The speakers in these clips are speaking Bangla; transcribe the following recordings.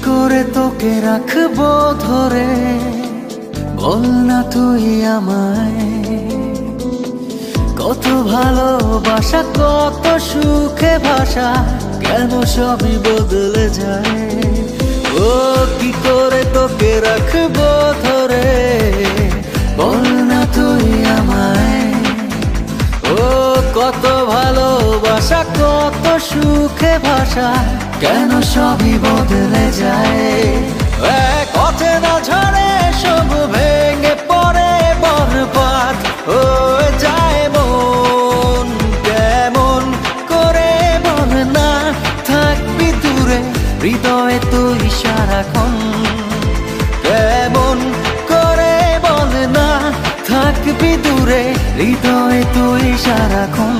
করে তোকে রাখবো ধরে, বল না তুই আমায়। কত ভালোবাসা, কত সুখে ভাষা, কেন সবই বদলে যায়। ও কি করে তোকে রাখবো ধরে, বল না তুই আমায়। ও কত ভালোবাসা, কত সুখে ভাষা, কেন সবই বদলে যায়। এক অচেনা ঝড়ে সব ভেঙে পড়ে বরবাদ হয়ে যায় মন। কেমন করে বল না থাকবি দূরে, হৃদয়ে তুই সারাক্ষণ। কেমন করে বল না থাকবি দূরে, হৃদয়ে তুই সারাক্ষণ।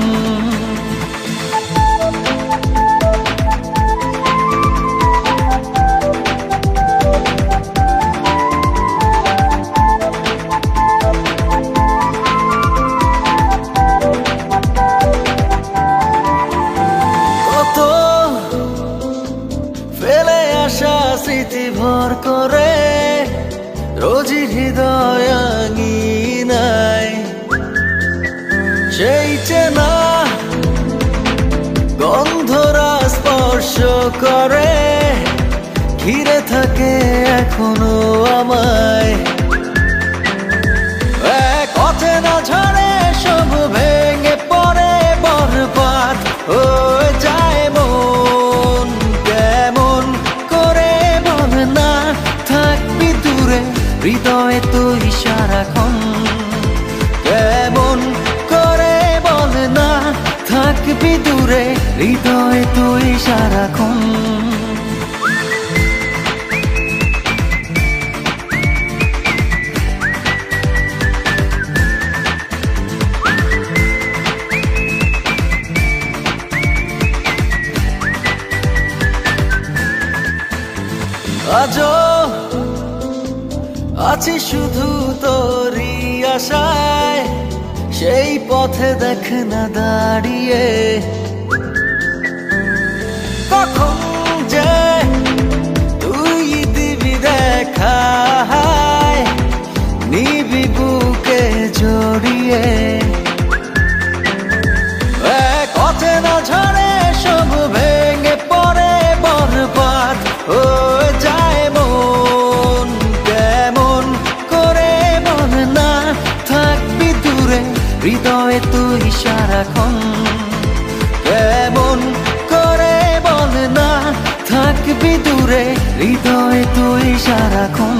ফেলে আসা স্মৃতি ভর করে রোজই হৃদয় আঙিনায়, সেই চেনা গন্ধরা স্পর্শ করে, ঘিরে থাকে এখনো আমায়। এক অচেনা ঝড়ে সব ভেঙে পড়ে বরবাদ হয়ে যায় মন। কেমন করে বল না থাকবি দূরে, হৃদয়ে তুই সারাক্ষণ। কেমন করে বল না থাকবি দূরে, হৃদয়ে তুই সারাক্ষণ। আজও আছি শুধু তোরই আশায়, সেই পথে দেখ না দাঁড়িয়ে। কখন যে তুই দিবি দেখা, নিবি বুকে জড়িয়ে। এক অচেনা ঝড়ে সব ভেঙে পড়ে বরবাদ হয়ে যায় মন। কেমন করে বল না থাকবি দূরে, হৃদয়ে তুই সারাক্ষণ। কেমন করে বল না থাকবি দূরে, হৃদয়ে তুই সারাক্ষণ।